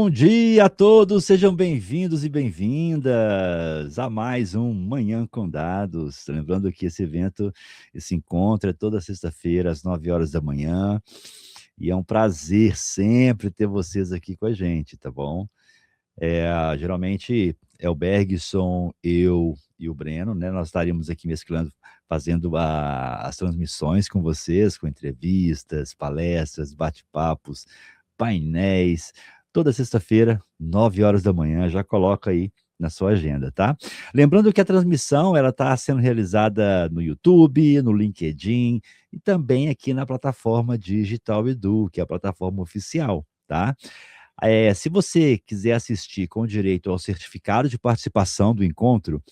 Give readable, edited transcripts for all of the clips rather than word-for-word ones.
Bom dia a todos, sejam bem-vindos e bem-vindas a mais um Manhã com Dados. Lembrando que esse evento, esse encontro é toda sexta-feira às 9 horas da manhã e é um prazer sempre ter vocês aqui com a gente, tá bom? Geralmente é o Bergson, eu e o Breno, né? Nós estaríamos aqui mesclando, fazendo as transmissões com vocês, com entrevistas, palestras, bate-papos, painéis, toda sexta-feira, 9 horas da manhã, já coloca aí na sua agenda, tá? Lembrando que a transmissão ela está sendo realizada no YouTube, no LinkedIn e também aqui na plataforma Digital Edu, que é a plataforma oficial, tá? Se você quiser assistir com direito ao certificado de participação do encontro,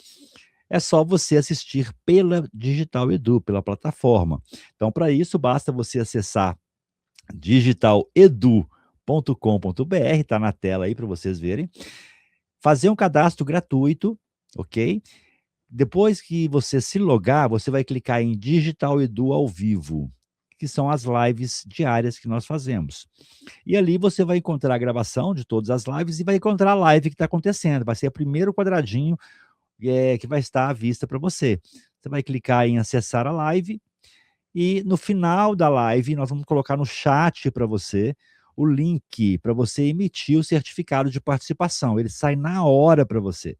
é só você assistir pela Digital Edu, pela plataforma. Então, para isso, basta você acessar digitaledu.com.br, está na tela aí para vocês verem, fazer um cadastro gratuito, ok? Depois que você se logar, você vai clicar em Digital Edu ao vivo, que são as lives diárias que nós fazemos. E ali você vai encontrar a gravação de todas as lives e vai encontrar a live que está acontecendo. Vai ser o primeiro quadradinho que vai estar à vista para você. Você vai clicar em acessar a live e no final da live nós vamos colocar no chat para você o link para você emitir o certificado de participação. Ele sai na hora para você.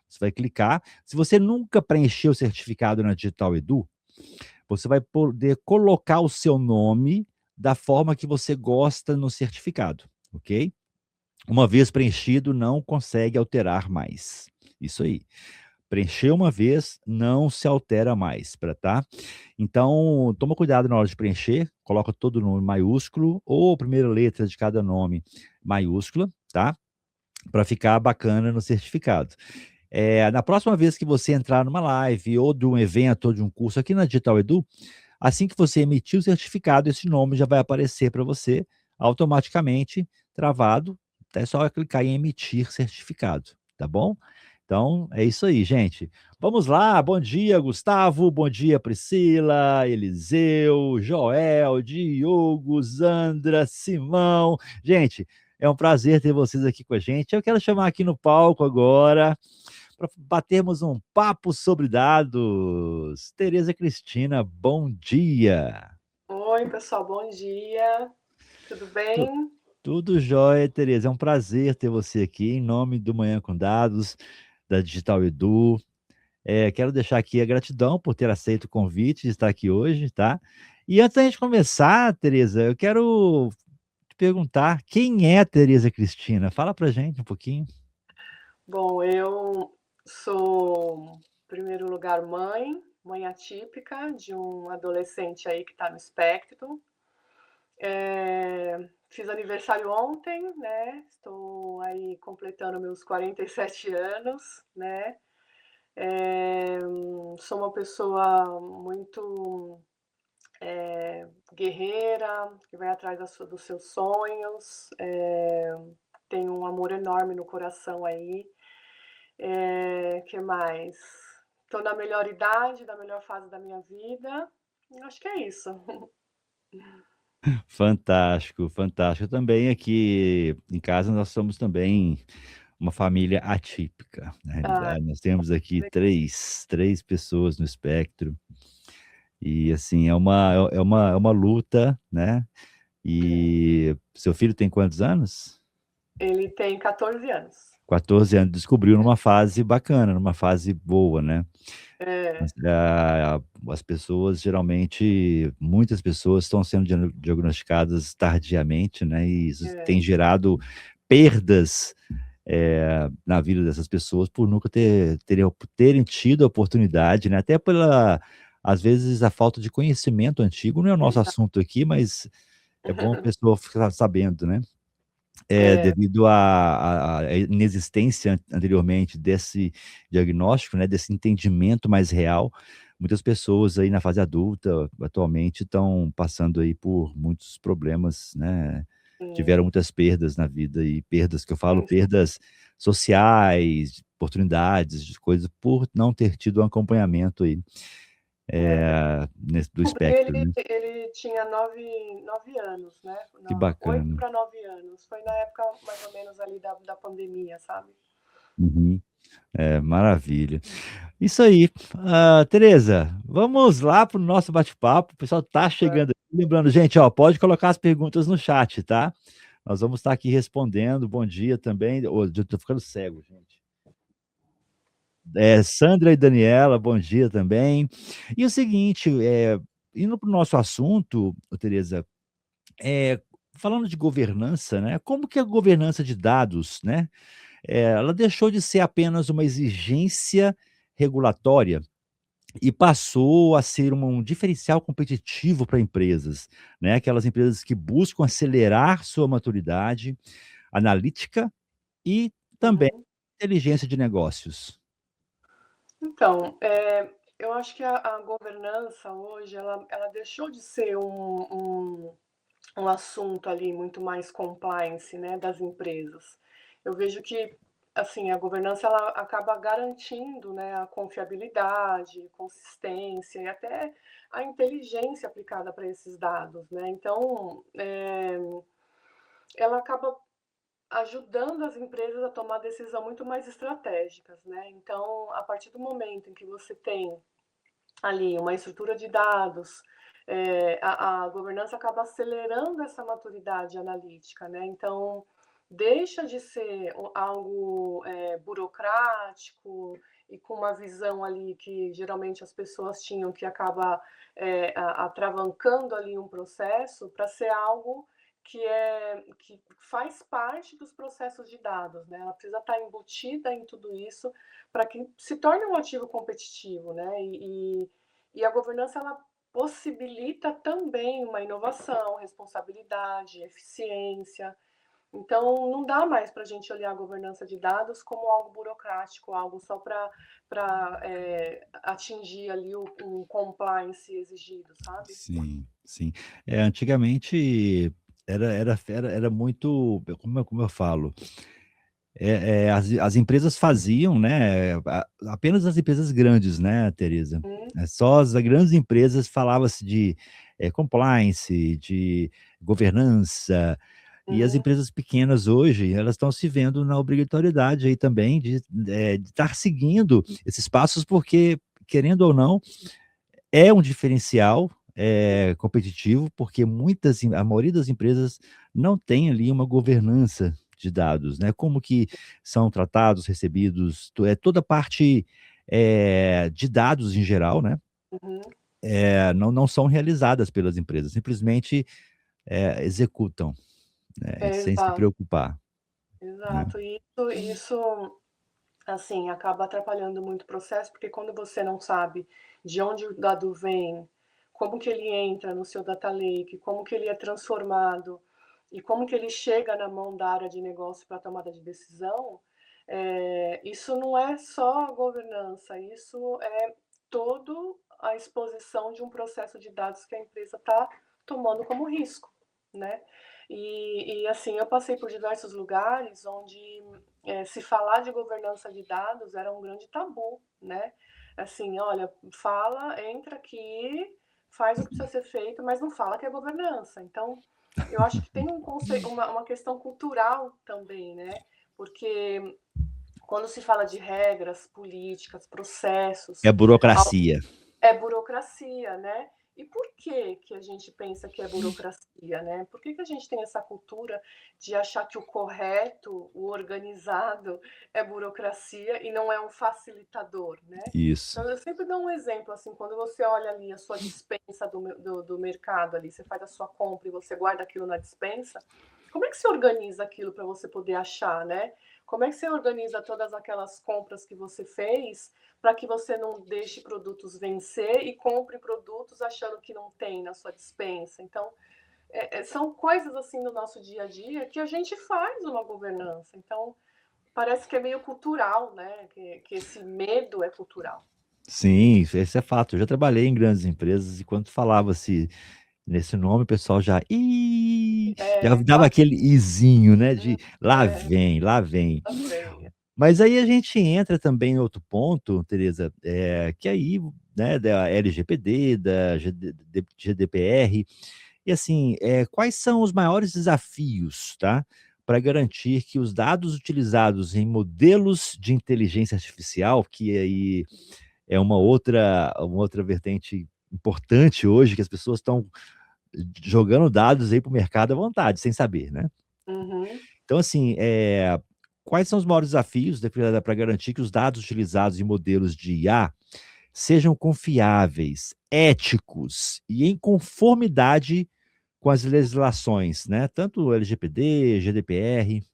Você vai clicar. Se você nunca preencheu o certificado na Digital Edu, você vai poder colocar o seu nome da forma que você gosta no certificado, ok? Uma vez preenchido, não consegue alterar mais. Isso aí. Preencheu uma vez, não se altera mais, tá? Então, toma cuidado na hora de preencher, coloca todo o nome maiúsculo ou a primeira letra de cada nome maiúscula, tá? Para ficar bacana no certificado. Na próxima vez que você entrar numa live ou de um evento ou de um curso aqui na Digital Edu, assim que você emitir o certificado, esse nome já vai aparecer para você automaticamente travado. É só clicar em emitir certificado, tá bom? Então, é isso aí, gente. Vamos lá. Bom dia, Gustavo. Bom dia, Priscila, Eliseu, Joel, Diogo, Zandra, Simão. Gente, é um prazer ter vocês aqui com a gente. Eu quero chamar aqui no palco agora para batermos um papo sobre dados. Tereza Cristina, bom dia. Oi, pessoal, bom dia. Tudo bem? Tudo jóia, Tereza. É um prazer ter você aqui em nome do Manhã com Dados, da Digital Edu. Quero deixar aqui a gratidão por ter aceito o convite de estar aqui hoje, tá? E antes da gente começar, Tereza, eu quero te perguntar quem é a Tereza Cristina? Fala pra gente um pouquinho. Bom, eu sou, em primeiro lugar, mãe atípica de um adolescente aí que está no espectro. Fiz aniversário ontem, né? Estou aí completando meus 47 anos, né? Sou uma pessoa muito guerreira, que vai atrás dos seus sonhos. Tenho um amor enorme no coração aí. Que mais? Estou na melhor idade, na melhor fase da minha vida. Acho que é isso. Fantástico, fantástico. Também aqui em casa nós somos também uma família atípica. Na Ah, realidade, nós temos aqui três pessoas no espectro. E assim, é uma luta, né? E seu filho tem quantos anos? ele tem 14 anos. 14 anos. Descobriu numa fase bacana, numa fase boa, né? É, As pessoas, geralmente, muitas pessoas estão sendo diagnosticadas tardiamente, né? E isso é, tem gerado perdas na vida dessas pessoas por nunca terem tido a oportunidade, né? Até às vezes, a falta de conhecimento antigo, não é o nosso exa assunto aqui, mas é bom a pessoa ficar sabendo, né? é, Devido à inexistência anteriormente desse diagnóstico, né, desse entendimento mais real, muitas pessoas aí na fase adulta, atualmente, estão passando aí por muitos problemas, né? sim, Tiveram muitas perdas na vida, e perdas que eu falo, sim, perdas sociais, oportunidades, de coisas, por não ter tido um acompanhamento aí. É. Do Porque espectro, né? ele tinha 9 anos, né, Que 8 bacana. para 9 anos. Foi na época mais ou menos ali da pandemia, sabe. Uhum. Maravilha. Isso aí. Tereza, vamos lá para o nosso bate-papo. O pessoal tá chegando aqui. Lembrando, gente, ó, pode colocar as perguntas no chat, tá? Nós vamos estar aqui respondendo. Bom dia também. Ô, eu tô ficando cego, gente. Sandra e Daniela, bom dia também. E o seguinte, indo para o nosso assunto, ô, Tereza, é, falando de governança, né? Como que a governança de dados, né? Ela deixou de ser apenas uma exigência regulatória e passou a ser um diferencial competitivo para empresas, né? Aquelas empresas que buscam acelerar sua maturidade analítica e também Uhum. inteligência de negócios. Então, eu acho que a governança hoje, ela deixou de ser um assunto ali muito mais compliance, né, das empresas. Eu vejo que, assim, a governança ela acaba garantindo, né, a confiabilidade, consistência e até a inteligência aplicada para esses dados, né. Então, ela acaba ajudando as empresas a tomar decisão muito mais estratégicas, né. Então, a partir do momento em que você tem ali uma estrutura de dados, a governança acaba acelerando essa maturidade analítica, né. Então, deixa de ser algo, burocrático e com uma visão ali que geralmente as pessoas tinham que acaba, atravancando ali um processo, para ser algo que faz parte dos processos de dados, né. Ela precisa estar embutida em tudo isso para que se torne um ativo competitivo, né. E a governança ela possibilita também uma inovação, responsabilidade, eficiência. Então, não dá mais para a gente olhar a governança de dados como algo burocrático, algo só para atingir ali um compliance exigido, sabe? Sim, sim. Antigamente era muito, como eu falo, as empresas faziam, né? Apenas as empresas grandes, né, Teresa? Uhum, Só as grandes empresas falava-se de compliance, de governança, e as uhum, empresas pequenas hoje, elas estão se vendo na obrigatoriedade aí também de estar seguindo esses passos, porque, querendo ou não, é um diferencial competitivo, porque a maioria das empresas não tem ali uma governança de dados, né? Como que são tratados, recebidos, toda a parte de dados em geral, né? uhum. Não são realizadas pelas empresas, simplesmente executam, né? Sem se Exato, preocupar, né? exato. E isso, assim, acaba atrapalhando muito o processo, porque quando você não sabe de onde o dado vem, como que ele entra no seu data lake, como que ele é transformado e como que ele chega na mão da área de negócio para tomada de decisão, isso não é só a governança, isso é todo a exposição de um processo de dados que a empresa está tomando como risco, né. Assim, eu passei por diversos lugares onde, se falar de governança de dados era um grande tabu, né. Assim: "Olha, fala, entra aqui, faz o que precisa ser feito, mas não fala que é governança". Então, eu acho que tem uma questão cultural também, né, porque quando se fala de regras, políticas, É processos, burocracia. é burocracia, né. E por que que a gente pensa que é burocracia, né? Por que que a gente tem essa cultura de achar que o correto, o organizado é burocracia e não é um facilitador, né? Isso. Então eu sempre dou um exemplo, assim, quando você olha ali a sua despensa do mercado ali, você faz a sua compra e você guarda aquilo na despensa, como é que você organiza aquilo para você poder achar, né? Como é que você organiza todas aquelas compras que você fez para que você não deixe produtos vencer e compre produtos achando que não tem na sua despensa. Então, são coisas assim no nosso dia a dia que a gente faz uma governança. Então, parece que é meio cultural, né? Que esse medo é cultural. Sim, esse é fato. Eu já trabalhei em grandes empresas e quando falava-se nesse nome, o pessoal já É, dava aquele izinho, né, de é, lá vem, também. Mas aí a gente entra também em outro ponto, Tereza, que aí, né, da LGPD, da GDPR, e assim, quais são os maiores desafios, tá, para garantir que os dados utilizados em modelos de inteligência artificial, que aí é uma outra vertente importante hoje, que as pessoas estão jogando dados aí para o mercado à vontade, sem saber, né? Uhum. Então, assim, quais são os maiores desafios para garantir que os dados utilizados em modelos de IA sejam confiáveis, éticos e em conformidade com as legislações, né? Tanto LGPD, GDPR.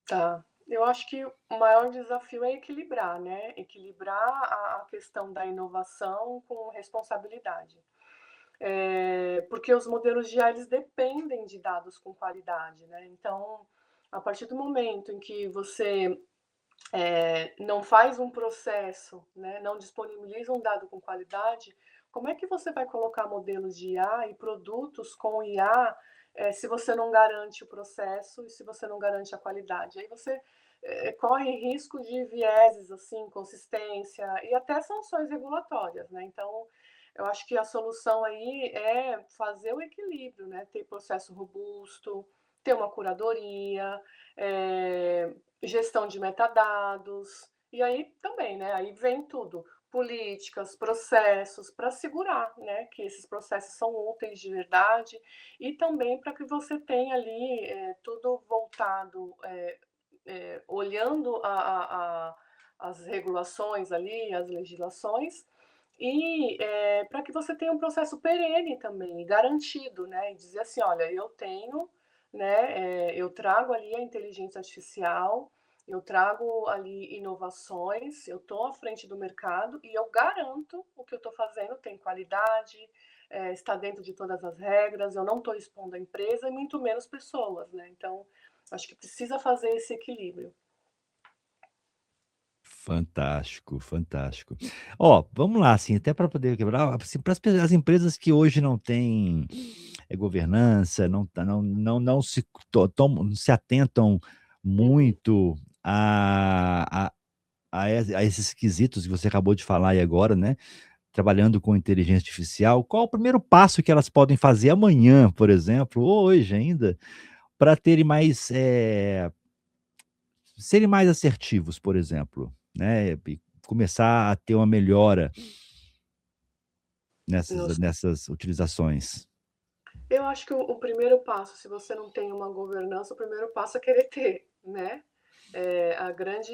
Tá. Eu acho que o maior desafio é equilibrar, né? Equilibrar a questão da inovação com responsabilidade. Porque os modelos de IA, eles dependem de dados com qualidade, né? Então, a partir do momento em que você não faz um processo, né, não disponibiliza um dado com qualidade, como é que você vai colocar modelos de IA e produtos com IA, se você não garante o processo e se você não garante a qualidade? Aí você corre risco de vieses, assim, consistência e até sanções regulatórias, né? Então, eu acho que a solução aí é fazer o equilíbrio, né? Ter processo robusto, ter uma curadoria, eh, gestão de metadados, e aí também, né, aí vem tudo, políticas, processos, para segurar, né, que esses processos são úteis de verdade, e também para que você tenha ali tudo voltado, olhando as regulações ali, as legislações, e para que você tenha um processo perene também, garantido, né, e dizer assim, olha, eu tenho, né, eu trago ali a inteligência artificial, eu trago ali inovações, eu estou à frente do mercado e eu garanto o que eu estou fazendo tem qualidade, está dentro de todas as regras, eu não estou expondo a empresa e muito menos pessoas, né? Então, acho que precisa fazer esse equilíbrio. Fantástico, fantástico. Ó, vamos lá, assim, até para poder quebrar, assim, para as empresas que hoje não têm governança, não se atentam Uhum. muito a esses quesitos que você acabou de falar aí agora, né? Trabalhando com inteligência artificial, qual o primeiro passo que elas podem fazer amanhã, por exemplo, ou hoje ainda, para terem mais, serem mais assertivos, por exemplo, né? E começar a ter uma melhora Nos nessas utilizações. Eu acho que o primeiro passo, se você não tem uma governança, o primeiro passo é querer ter, né. A grande,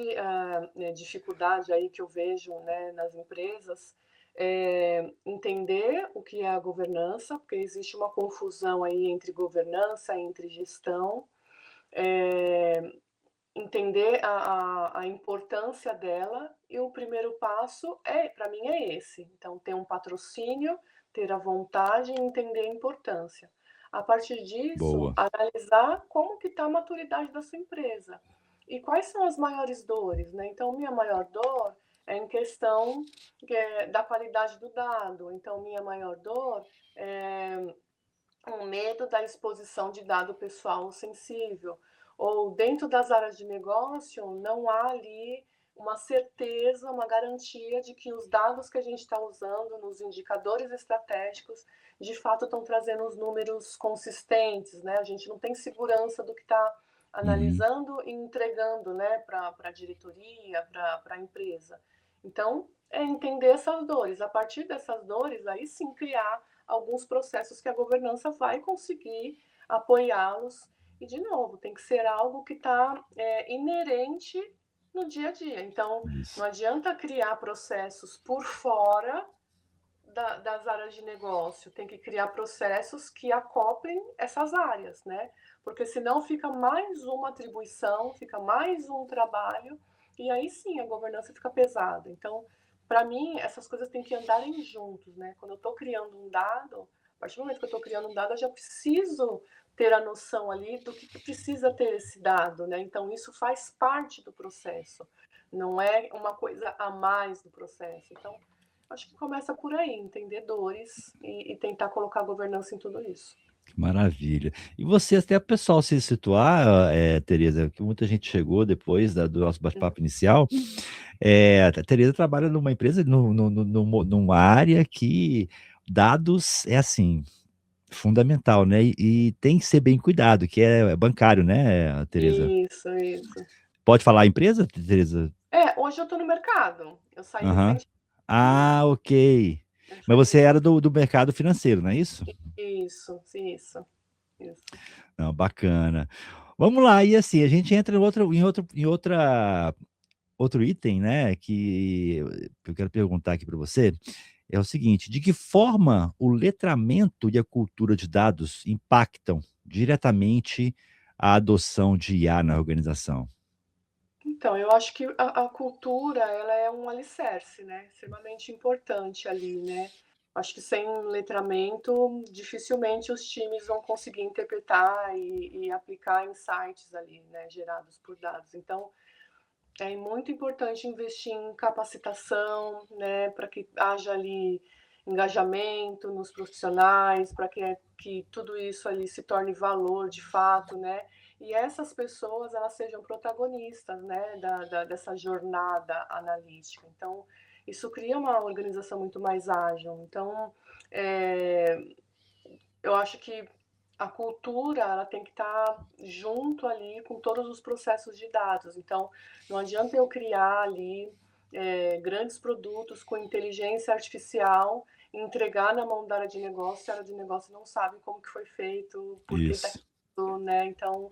dificuldade aí que eu vejo, né, nas empresas, é entender o que é a governança, porque existe uma confusão aí entre governança, entre gestão, eh, entender a importância dela e o primeiro passo para mim é esse. Então, ter um patrocínio, ter a vontade e entender a importância. A partir disso, Boa. analisar como que está a maturidade da sua empresa e quais são as maiores dores, né? Então, minha maior dor é em questão da qualidade do dado. Então, minha maior dor é um medo da exposição de dado pessoal sensível, ou dentro das áreas de negócio não há ali uma certeza, uma garantia de que os dados que a gente está usando nos indicadores estratégicos de fato estão trazendo os números consistentes, né? A gente não tem segurança do que está Uhum. analisando e entregando, né, para a diretoria, para a empresa. Então, é entender essas dores. A partir dessas dores, aí sim criar alguns processos que a governança vai conseguir apoiá-los. E, de novo, tem que ser algo que está inerente no dia a dia. Então, não Isso. adianta criar processos por fora das áreas de negócio, tem que criar processos que acoplem essas áreas, né? Porque senão fica mais uma atribuição, fica mais um trabalho, e aí sim a governança fica pesada. Então, para mim, essas coisas têm que andarem juntos, né? Quando eu estou criando um dado, a partir do momento que eu estou criando um dado, eu já preciso ter a noção ali do que precisa ter esse dado, né? Então, isso faz parte do processo, não é uma coisa a mais do processo. Então, acho que começa por aí, entender dores e tentar colocar governança em tudo isso. Maravilha. E você, até o pessoal se situar, Tereza, que muita gente chegou depois do nosso bate-papo inicial. A Tereza trabalha numa empresa, numa área que dados é assim, fundamental, né? E tem que ser bem cuidado, que é bancário, né, Tereza? Isso. Pode falar a empresa, Tereza? Hoje eu tô no mercado. Eu saí Aham. recentemente, Ah, ok. eu Mas saí você recen era do mercado financeiro, não é isso? isso. Não, bacana. Vamos lá, e assim, a gente entra outro item, né, que eu quero perguntar aqui para você, é o seguinte: de que forma o letramento e a cultura de dados impactam diretamente a adoção de IA na organização? Então, eu acho que a cultura, ela é um alicerce, né, extremamente importante ali, né. Acho que sem letramento, dificilmente os times vão conseguir interpretar e aplicar insights ali, né, gerados por dados. Então, é muito importante investir em capacitação, né, para que haja ali engajamento nos profissionais, para que tudo isso ali se torne valor de fato, né? E essas pessoas elas sejam protagonistas, né, dessa jornada analítica. Então, isso cria uma organização muito mais ágil. Então, é, eu acho que a cultura ela tem que estar junto ali com todos os processos de dados. Então, não adianta eu criar ali grandes produtos com inteligência artificial e entregar na mão da área de negócio, a área de negócio não sabe como que foi feito, por que está Isso. feito, né? Então,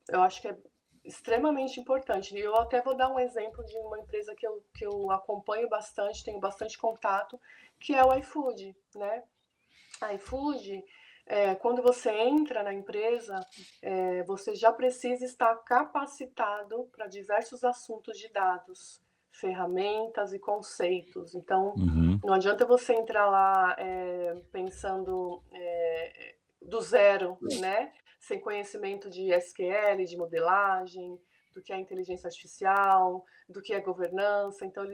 eu acho que é extremamente importante. E eu até vou dar um exemplo de uma empresa que eu acompanho bastante, tenho bastante contato, que é o iFood, né? A iFood, quando você entra na empresa, você já precisa estar capacitado para diversos assuntos de dados, ferramentas e conceitos. Então, Uhum. não adianta você entrar lá pensando do zero, né? Sem conhecimento de SQL, de modelagem, do que é inteligência artificial, do que é governança. Então,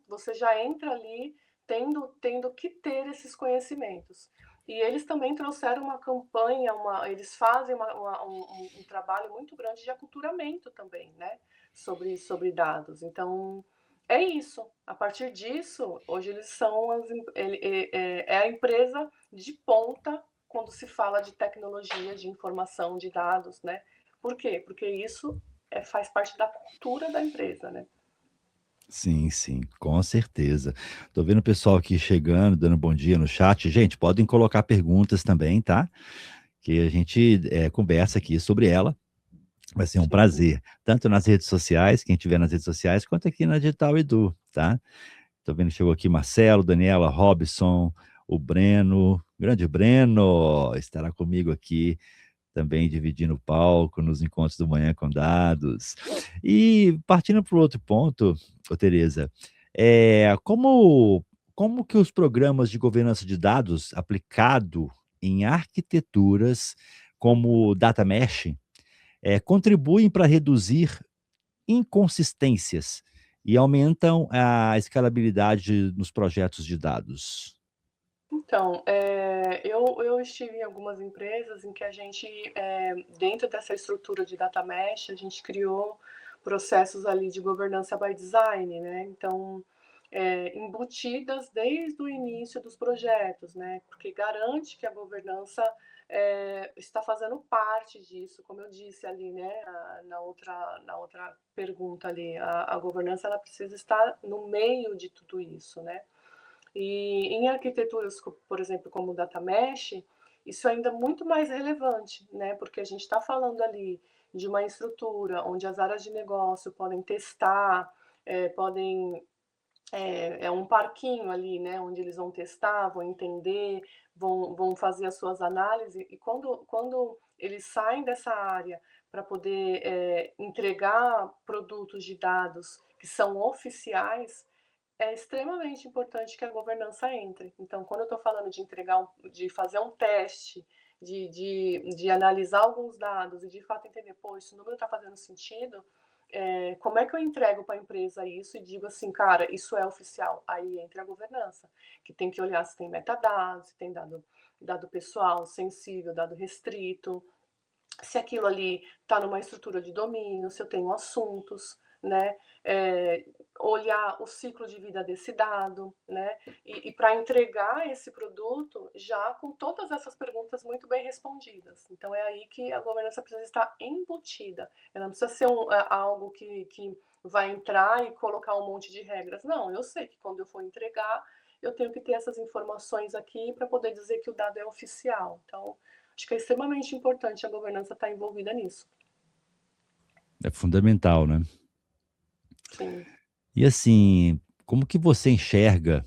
você já entra ali tendo que ter esses conhecimentos. E eles também trouxeram uma campanha, eles fazem um trabalho muito grande de aculturamento também, né? Sobre dados. Então, é isso. A partir disso, hoje eles são a empresa de ponta quando se fala de tecnologia, de informação, de dados, né? Por quê? Porque isso faz parte da cultura da empresa, né? Sim, sim, com certeza. Tô vendo o pessoal aqui chegando, dando bom dia no chat. Gente, podem colocar perguntas também, tá? Que a gente conversa aqui sobre ela. Vai ser um Sim. prazer, tanto nas redes sociais, quem tiver nas redes sociais, quanto aqui na Digital Edu, tá? Tô vendo que chegou aqui Marcelo, Daniela, Robson, o Breno, grande Breno, estará comigo aqui também dividindo o palco nos encontros do Manhã com Dados. E partindo para o outro ponto, ô Tereza, como que os programas de governança de dados aplicado em arquiteturas como Data Mesh contribuem para reduzir inconsistências e aumentam a escalabilidade nos projetos de dados? Então, eu estive em algumas empresas em que a gente, dentro dessa estrutura de data mesh, a gente criou processos ali de governança by design, né? Então, embutidas desde o início dos projetos, né? Porque garante que a governança está fazendo parte disso, como eu disse ali, né? Na outra pergunta ali, a governança ela precisa estar no meio de tudo isso, né? E em arquiteturas, por exemplo, como o Data Mesh, isso é ainda muito mais relevante, né? Porque a gente está falando ali de uma estrutura onde as áreas de negócio podem testar, podem é um parquinho ali, né, onde eles vão testar, vão entender, vão fazer as suas análises, e quando eles saem dessa área para poder entregar produtos de dados que são oficiais, é extremamente importante que a governança entre. Então, quando eu estou falando de de fazer um teste, de analisar alguns dados e de fato entender, pô, esse número está fazendo sentido, como é que eu entrego para a empresa isso e digo assim, cara, isso é oficial? Aí entra a governança, que tem que olhar se tem metadados, se tem dado dado pessoal sensível, dado restrito, se aquilo ali está numa estrutura de domínio, se eu tenho assuntos, né? Olhar o ciclo de vida desse dado, né? E para entregar esse produto já com todas essas perguntas muito bem respondidas. Então é aí que a governança precisa estar embutida. Ela não precisa ser algo que vai entrar e colocar um monte de regras. Não, eu sei que quando eu for entregar, eu tenho que ter essas informações aqui para poder dizer que o dado é oficial. Então, acho que é extremamente importante a governança estar envolvida nisso. É fundamental, né? Sim. E assim, como que você enxerga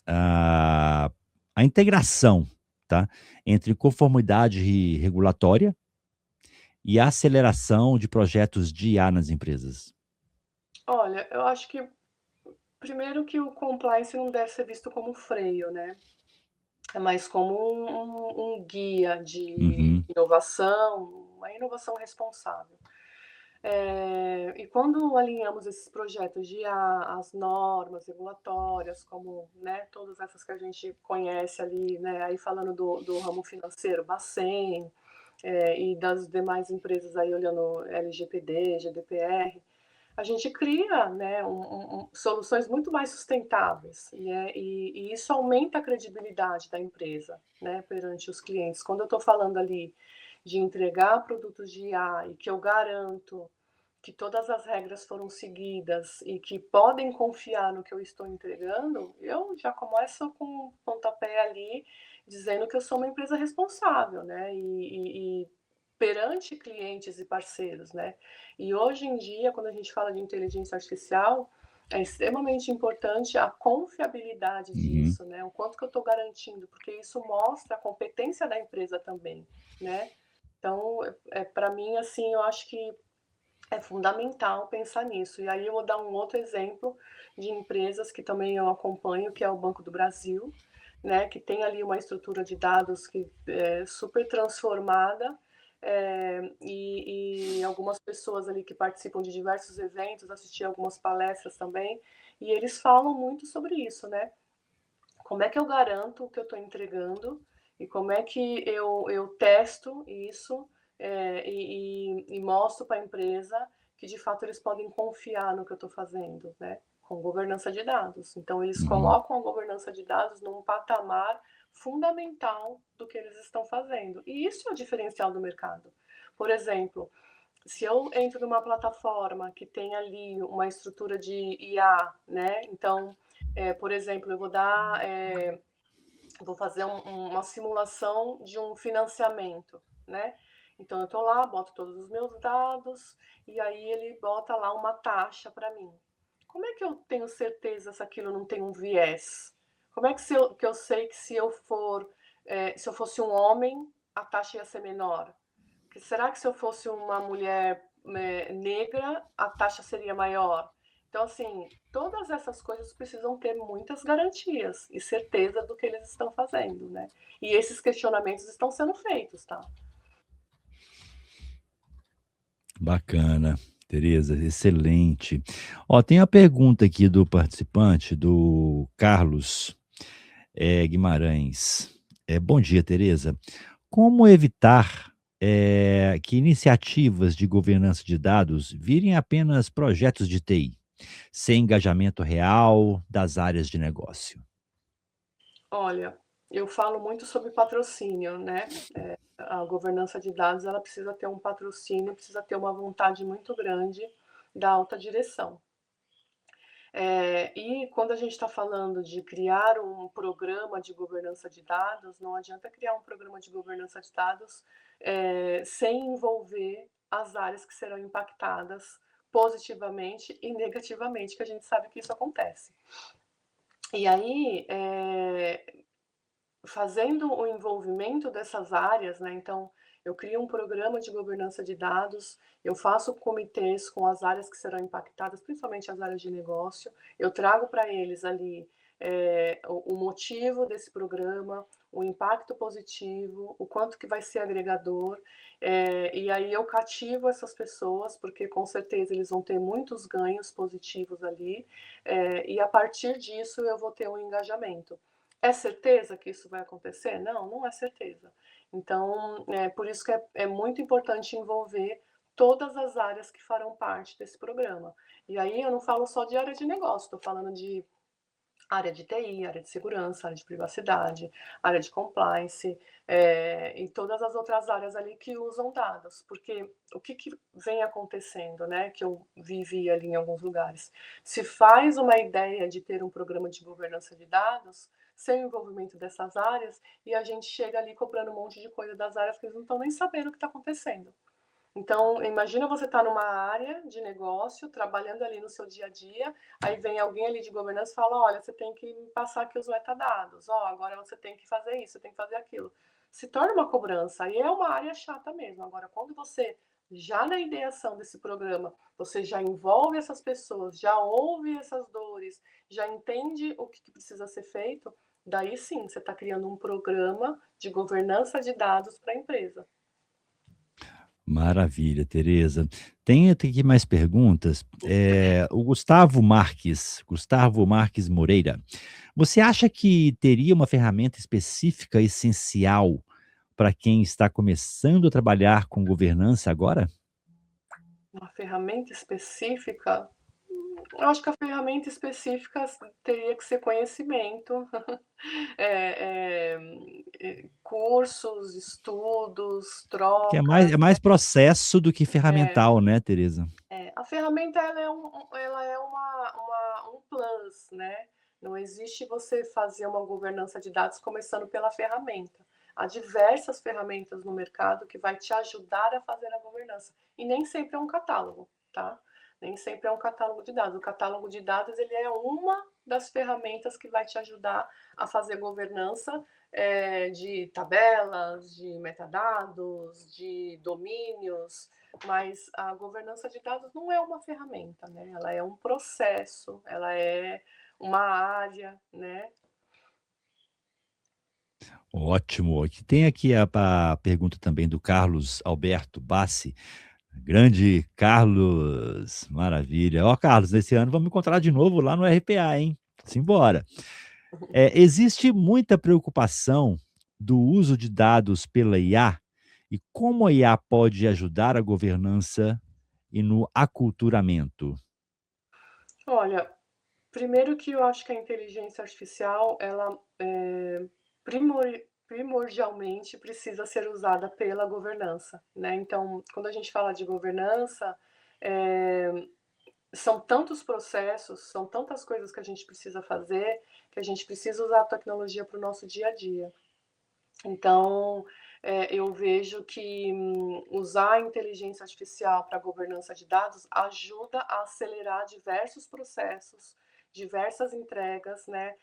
a, a integração, tá, entre conformidade regulatória e a aceleração de projetos de IA nas empresas? Olha, eu acho que primeiro que o compliance não deve ser visto como freio, né? É mais como um guia de Uhum, inovação, uma inovação responsável. E quando alinhamos esses projetos de IA, as normas regulatórias, como, né, todas essas que a gente conhece ali, né, aí falando do ramo financeiro, Bacen, e das demais empresas aí olhando LGPD, GDPR, a gente cria, né, soluções muito mais sustentáveis, né, e isso aumenta a credibilidade da empresa, né, perante os clientes. Quando eu estou falando ali de entregar produtos de IA e que eu garanto que todas as regras foram seguidas e que podem confiar no que eu estou entregando, eu já começo com um pontapé ali dizendo que eu sou uma empresa responsável, né? E perante clientes e parceiros, né? E hoje em dia, quando a gente fala de inteligência artificial, é extremamente importante a confiabilidade uhum. disso, né? O quanto que eu estou garantindo, porque isso mostra a competência da empresa também, né? Então, para mim, assim, eu acho que é fundamental pensar nisso. E aí eu vou dar um outro exemplo de empresas que também eu acompanho, que é o Banco do Brasil, né, que tem ali uma estrutura de dados que é super transformada, e algumas pessoas ali que participam de diversos eventos, assisti algumas palestras também, e eles falam muito sobre isso, né? Como é que eu garanto o que eu estou entregando e como é que eu testo isso, e mostro para a empresa que de fato eles podem confiar no que eu estou fazendo, né? Com governança de dados. Então eles Uhum, colocam a governança de dados num patamar fundamental do que eles estão fazendo. E isso é o diferencial do mercado. Por exemplo, se eu entro numa plataforma que tem ali uma estrutura de IA, né? Então, por exemplo, eu vou fazer uma simulação de um financiamento, né? Então eu estou lá, boto todos os meus dados e aí ele bota lá uma taxa para mim. Como é que eu tenho certeza se aquilo não tem um viés? Como é que eu sei que se eu fosse um homem, a taxa ia ser menor? Que será que se eu fosse uma mulher negra, a taxa seria maior? Então, assim, todas essas coisas precisam ter muitas garantias e certeza do que eles estão fazendo, né? E esses questionamentos estão sendo feitos, tá? bacana, Tereza, excelente. Ó, tem a pergunta aqui do participante, do Carlos Guimarães. Bom dia, Tereza. Como evitar que iniciativas de governança de dados virem apenas projetos de TI, sem engajamento real das áreas de negócio? Olha, eu falo muito sobre patrocínio, né? A governança de dados, ela precisa ter um patrocínio, precisa ter uma vontade muito grande da alta direção. E quando a gente está falando de criar um programa de governança de dados, não adianta criar um programa de governança de dados sem envolver as áreas que serão impactadas positivamente e negativamente, que a gente sabe que isso acontece. E aí, fazendo o envolvimento dessas áreas, né? Então, eu crio um programa de governança de dados, eu faço comitês com as áreas que serão impactadas, principalmente as áreas de negócio, eu trago para eles ali o motivo desse programa, o impacto positivo, o quanto que vai ser agregador, e aí eu cativo essas pessoas, porque com certeza eles vão ter muitos ganhos positivos ali, e a partir disso eu vou ter um engajamento. É certeza que isso vai acontecer? Não, não é certeza. Então, por isso que é muito importante envolver todas as áreas que farão parte desse programa. E aí eu não falo só de área de negócio, estou falando de área de TI, área de segurança, área de privacidade, área de compliance, e todas as outras áreas ali que usam dados. Porque o que vem acontecendo, né, que eu vivi ali em alguns lugares? Se faz uma ideia de ter um programa de governança de dados, sem o envolvimento dessas áreas, e a gente chega ali cobrando um monte de coisa das áreas que eles não estão nem sabendo o que está acontecendo. Então, imagina você estar numa área de negócio, trabalhando ali no seu dia a dia, aí vem alguém ali de governança e fala: olha, você tem que passar aqui os metadados, ó, agora você tem que fazer isso, você tem que fazer aquilo. Se torna uma cobrança, aí é uma área chata mesmo. Agora, quando você, já na ideação desse programa, você já envolve essas pessoas, já ouve essas dores, já entende o que precisa ser feito, daí sim, você está criando um programa de governança de dados para a empresa. Maravilha, Tereza. Tem aqui mais perguntas. O Gustavo Marques Moreira. Você acha que teria uma ferramenta específica essencial para quem está começando a trabalhar com governança agora? Uma ferramenta específica? Eu acho que a ferramenta específica teria que ser conhecimento, cursos, estudos, Que trocas, é né. mais processo do que É, ferramental, né, Tereza? a ferramenta ela é um plus, né. Não existe você fazer uma governança de dados começando pela ferramenta. Há diversas ferramentas no mercado que vai te ajudar a fazer a governança, e nem sempre é um catálogo, tá. Nem sempre é um catálogo de dados. O catálogo de dados, ele é uma das ferramentas que vai te ajudar a fazer governança, de tabelas, de metadados, de domínios, mas a governança de dados não é uma ferramenta, né? Ela é um processo, ela é uma área, né? Ótimo. Tem aqui a pergunta também do Carlos Alberto Bassi. Grande Carlos, maravilha. Ó, Carlos, esse ano vamos encontrar de novo lá no RPA, hein? Simbora. Existe muita preocupação do uso de dados pela IA e como a IA pode ajudar a governança e no aculturamento. Olha, primeiro que eu acho que a inteligência artificial, ela primordialmente precisa ser usada pela governança, né? Então, quando a gente fala de governança, eh, são tantos processos, são tantas coisas que a gente precisa fazer, que a gente precisa usar a tecnologia para o nosso dia a dia. Então, eu vejo que usar a inteligência artificial para governança de dados ajuda a acelerar diversos processos, diversas entregas, né.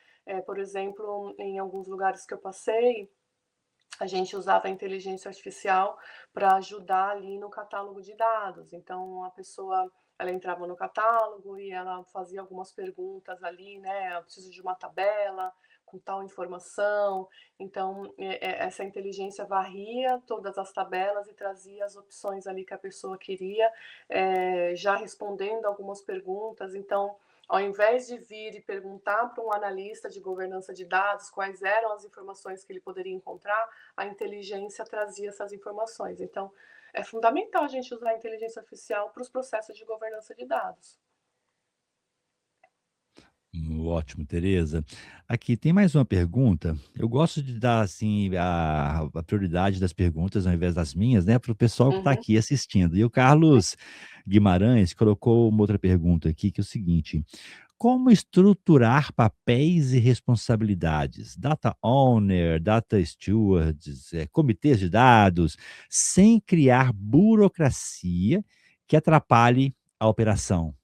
Por exemplo, em alguns lugares que eu passei, a gente usava a inteligência artificial para ajudar ali no catálogo de dados. Então a pessoa, ela entrava no catálogo e ela fazia algumas perguntas ali, né, "Eu preciso de uma tabela com tal informação". Então, essa inteligência varria todas as tabelas e trazia as opções ali que a pessoa queria, já respondendo algumas perguntas. Então, ao invés de vir e perguntar para um analista de governança de dados quais eram as informações que ele poderia encontrar, a inteligência trazia essas informações. Então, é fundamental a gente usar a inteligência artificial para os processos de governança de dados. Ótimo, Tereza. Aqui tem mais uma pergunta. Eu gosto de dar assim a prioridade das perguntas ao invés das minhas, né, para o pessoal que está Uhum. aqui assistindo. E o Carlos Guimarães colocou uma outra pergunta aqui, que é o seguinte: como estruturar papéis e responsabilidades? Data owner, data stewards, comitês de dados, sem criar burocracia que atrapalhe a operação.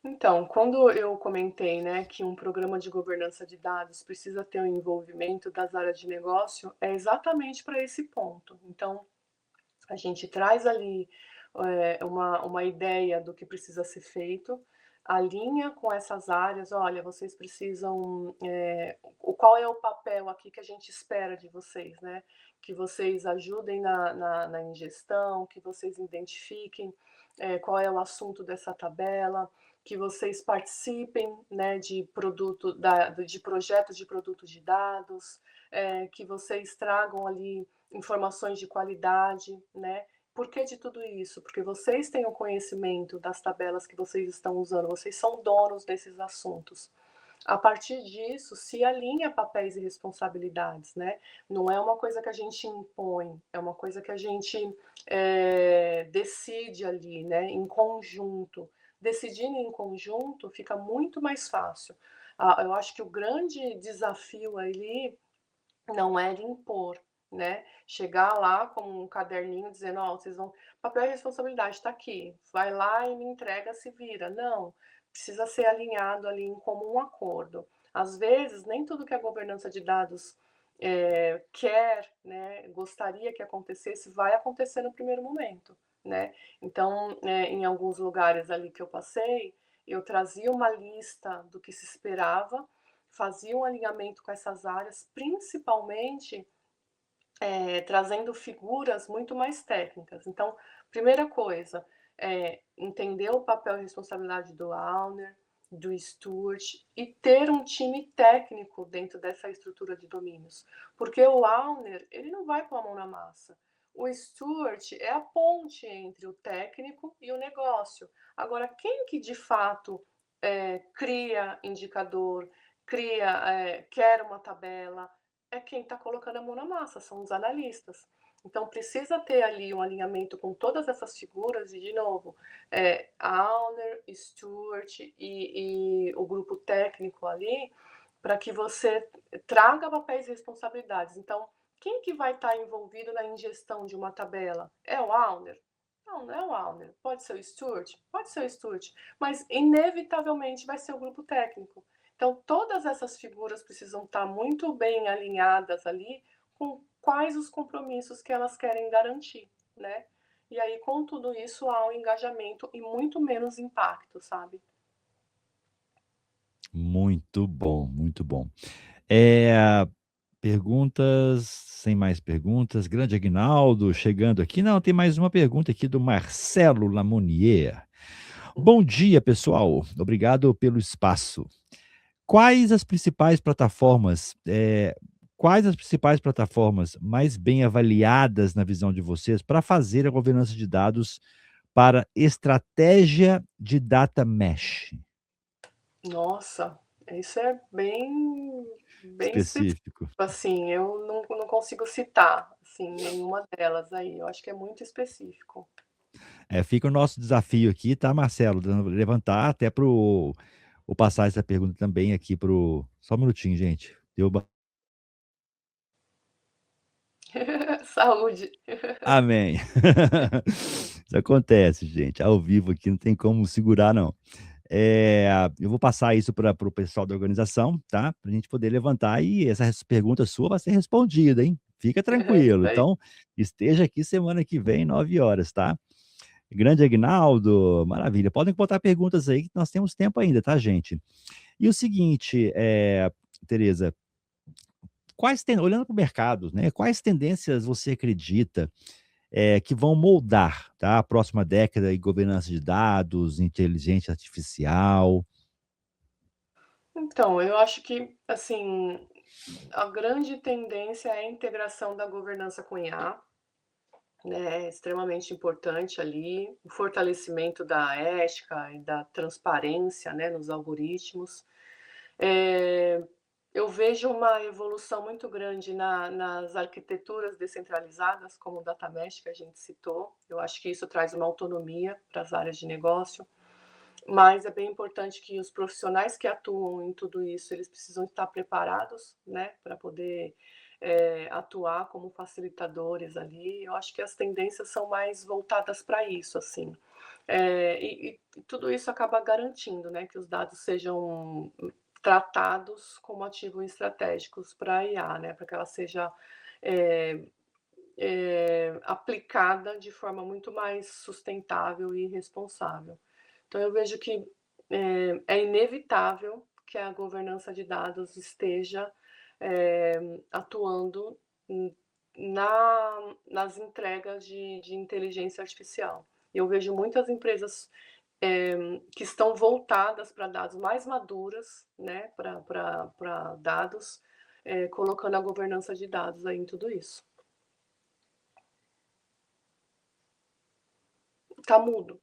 Então, quando eu comentei, né, que um programa de governança de dados precisa ter um envolvimento das áreas de negócio, é exatamente para esse ponto. Então, a gente traz ali, uma ideia do que precisa ser feito, alinha com essas áreas: "Olha, vocês precisam, qual é o papel aqui que a gente espera de vocês, né? Que vocês ajudem na ingestão, que vocês identifiquem, qual é o assunto dessa tabela, que vocês participem, né, de de projetos de produtos de dados, que vocês tragam ali informações de qualidade, né. Por que de tudo isso? Porque vocês têm o conhecimento das tabelas que vocês estão usando, vocês são donos desses assuntos. A partir disso, se alinha papéis e responsabilidades, né. Não é uma coisa que a gente impõe, é uma coisa que a gente, decide ali, né, em conjunto. Decidindo em conjunto fica muito mais fácil. Eu acho que o grande desafio ali não é de impor, né, chegar lá com um caderninho dizendo: "Ó, vocês vão papel e responsabilidade está aqui, vai lá e me entrega, se vira". Não, precisa ser alinhado ali em comum acordo. Às vezes, nem tudo que a governança de dados, quer, né, gostaria que acontecesse, vai acontecer no primeiro momento, né. Então, em alguns lugares ali que eu passei, eu trazia uma lista do que se esperava, fazia um alinhamento com essas áreas, principalmente, trazendo figuras muito mais técnicas. Então, primeira coisa, entender o papel e responsabilidade do owner, do steward e ter um time técnico dentro dessa estrutura de domínios. Porque o owner, ele não vai pôr a mão na massa. O steward é a ponte entre o técnico e o negócio. Agora, quem que de fato, cria indicador, quer uma tabela, é quem está colocando a mão na massa, são os analistas. Então precisa ter ali um alinhamento com todas essas figuras e, de novo, owner, steward e o grupo técnico ali, para que você traga papéis e responsabilidades. Então, quem que vai estar envolvido na ingestão de uma tabela? É o owner? Não, não é o owner. Pode ser o steward? Pode ser o steward, mas inevitavelmente vai ser o grupo técnico. Então, todas essas figuras precisam estar muito bem alinhadas ali com quais os compromissos que elas querem garantir, né? E aí, com tudo isso, há um engajamento e muito menos impacto, sabe? Muito bom, muito bom. Eh, perguntas, sem mais perguntas, grande Aguinaldo chegando aqui. Não, tem mais uma pergunta aqui do Marcelo Lamonier. Bom dia, pessoal. Obrigado pelo espaço. Quais as principais plataformas, quais as principais plataformas mais bem avaliadas na visão de vocês para fazer a governança de dados para estratégia de data mesh? Nossa, isso é bem específico, Específico. assim, eu não consigo citar, assim, nenhuma delas aí, eu acho que é muito específico. É, fica o nosso desafio aqui, tá, Marcelo? Levantar até para o passar essa pergunta também aqui para o. Só um minutinho, gente. Deu Saúde. Amém. Isso acontece, gente. Ao vivo aqui não tem como segurar, não. Eu vou passar isso para o pessoal da organização, tá? Para a gente poder levantar e essa pergunta sua vai ser respondida, hein? Fica É tranquilo. isso aí. Então, esteja aqui semana que vem, 9 horas, tá? Grande Aguinaldo, maravilha. Podem botar perguntas aí que nós temos tempo ainda, tá, gente? E o seguinte, Tereza, olhando para o mercado, né? Quais tendências você acredita que vão moldar, tá, a próxima década em governança de dados, inteligência artificial? Então, eu acho que, assim, a grande tendência é a integração da governança com IA, né, é extremamente importante ali, o fortalecimento da ética e da transparência, né, nos algoritmos. Eh, eu vejo uma evolução muito grande nas arquiteturas descentralizadas, como o data mesh que a gente citou. Eu acho que isso traz uma autonomia para as áreas de negócio. Mas é bem importante que os profissionais que atuam em tudo isso, eles precisam estar preparados, né, para poder, atuar como facilitadores ali. Eu acho que as tendências são mais voltadas para isso, assim. E tudo isso acaba garantindo, né, que os dados sejam tratados como ativos estratégicos para a IA, né, para que ela seja, eh aplicada de forma muito mais sustentável e responsável. Então eu vejo que, é inevitável que a governança de dados esteja, atuando n nas entregas de inteligência artificial. Eu vejo muitas empresas que estão voltadas para dados mais maduras, né, para dados, colocando a governança de dados aí em tudo isso. Tá mudo.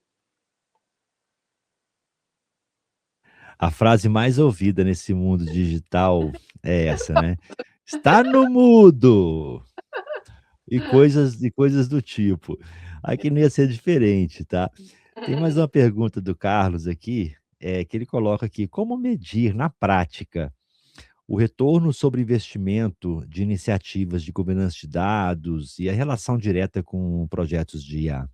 A frase mais ouvida nesse mundo digital é essa, né? Está no mudo! E coisas do tipo. Aqui não ia ser diferente, tá? Tem mais uma pergunta do Carlos aqui, que ele coloca aqui: como medir na prática o retorno sobre investimento de iniciativas de governança de dados e a relação direta com projetos de IA?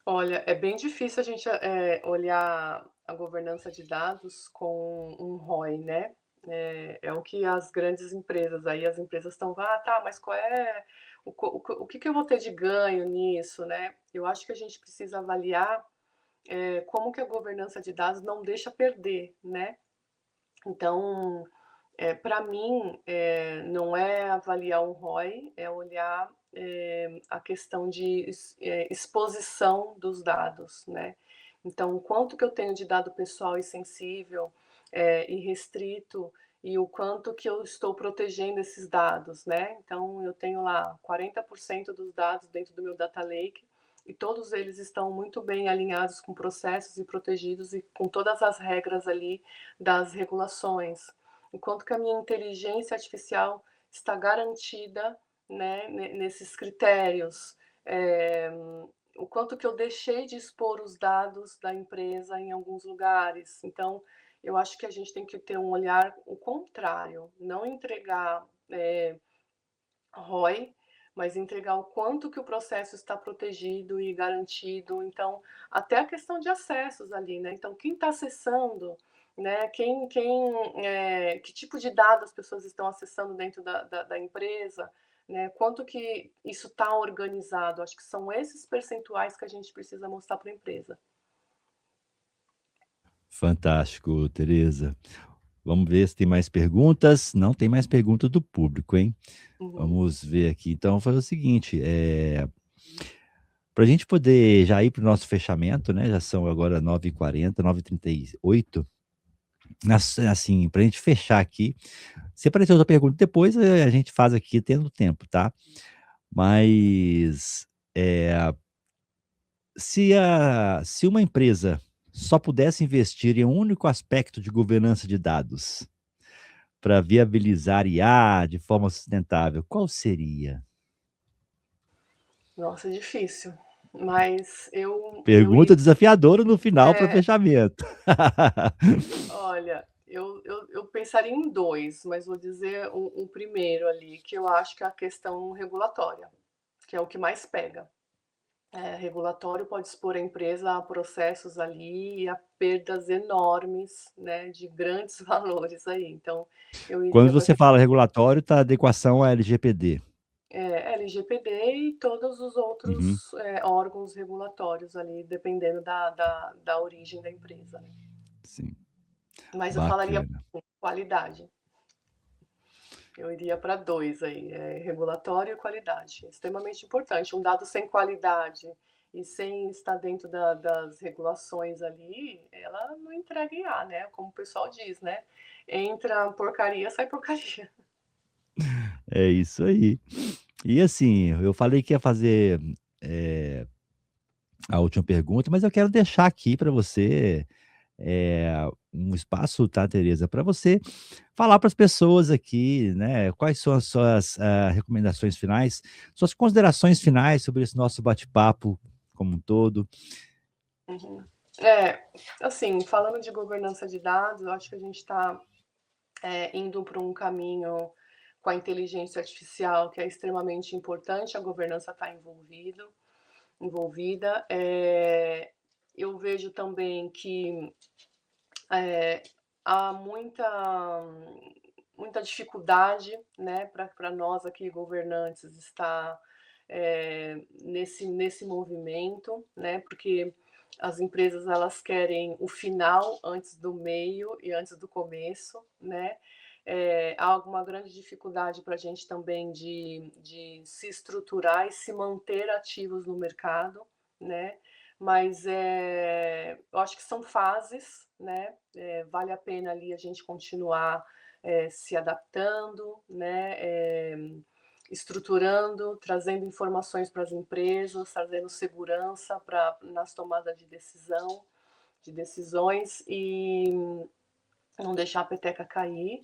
Olha, é bem difícil a gente, olhar a governança de dados com um ROI, né. É o que as grandes empresas aí as empresas estão: "Ah, tá, mas qual é o que que eu vou ter de ganho nisso?", né. Eu acho que a gente precisa avaliar, como que a governança de dados não deixa perder, né. Então, para mim, não é avaliar um ROI, é olhar, a questão de exposição dos dados, né. Então, o quanto que eu tenho de dado pessoal e sensível, e restrito, e o quanto que eu estou protegendo esses dados, né. Então eu tenho lá 40% dos dados dentro do meu data lake, e todos eles estão muito bem alinhados com processos e protegidos e com todas as regras ali das regulações. Enquanto que a minha inteligência artificial está garantida, né, nesses critérios. Eh, o quanto que eu deixei de expor os dados da empresa em alguns lugares. Então, eu acho que a gente tem que ter um olhar o contrário, não entregar, ROI, mas entregar o quanto que o processo está protegido e garantido. Então, até a questão de acessos ali, né. Então quem está acessando, né, que tipo de dados as pessoas estão acessando dentro da empresa, né, quanto que isso está organizado. Acho que são esses percentuais que a gente precisa mostrar para a empresa. Fantástico, Tereza. Vamos ver se tem mais perguntas. Não tem mais perguntas do público, hein? Uhum. Vamos ver aqui. Então, vou fazer o seguinte, para a gente poder já ir para o nosso fechamento, né? Já são agora 9h40, 9h38. Assim, para a gente fechar aqui, se aparecer outra pergunta depois, a gente faz aqui tendo tempo, tá? Mas se uma empresa só pudesse investir em um único aspecto de governança de dados para viabilizar IA de forma sustentável, qual seria? Nossa, é difícil, mas eu Pergunta iria desafiadora no final para é. fechamento. Olha, eu pensaria em 2, mas vou dizer um primeiro ali, que eu acho que é a questão regulatória, que é o que mais pega. Regulatório pode expor a empresa a processos ali e a perdas enormes, né, de grandes valores aí. Então, eu Quando iria para você fala regulatório, tá adequação à LGPD. LGPD e todos os Uhum, outros, órgãos regulatórios ali, dependendo da origem da empresa, né. sim, Mas eu falaria bacana. qualidade. Eu iria para 2 aí, regulatório e qualidade, extremamente importante. Um dado sem qualidade e sem estar dentro das regulações ali, ela não entrega IA, né, como o pessoal diz, né, entra porcaria, sai porcaria. É isso aí. E assim, eu falei que ia fazer, eh, a última pergunta, mas eu quero deixar aqui para você, um espaço, tá, Tereza, para você falar para as pessoas aqui, né, quais são as suas, recomendações finais, suas considerações finais sobre esse nosso bate-papo como um todo. Uhum. É, assim, falando de governança de dados, eu acho que a gente está, indo para um caminho com a inteligência artificial que é extremamente importante, a governança está envolvida. Eu vejo também que há muita dificuldade, né, para nós aqui governantes estar nesse movimento, né, porque as empresas elas querem o final antes do meio e antes do começo, né. Há uma grande dificuldade para a gente também de se estruturar e se manter ativos no mercado, né. mas, eu acho que são fases, né, vale a pena ali a gente continuar, se adaptando, né, estruturando, trazendo informações para as empresas, trazendo segurança pra nas tomadas de decisões e não deixar a peteca cair.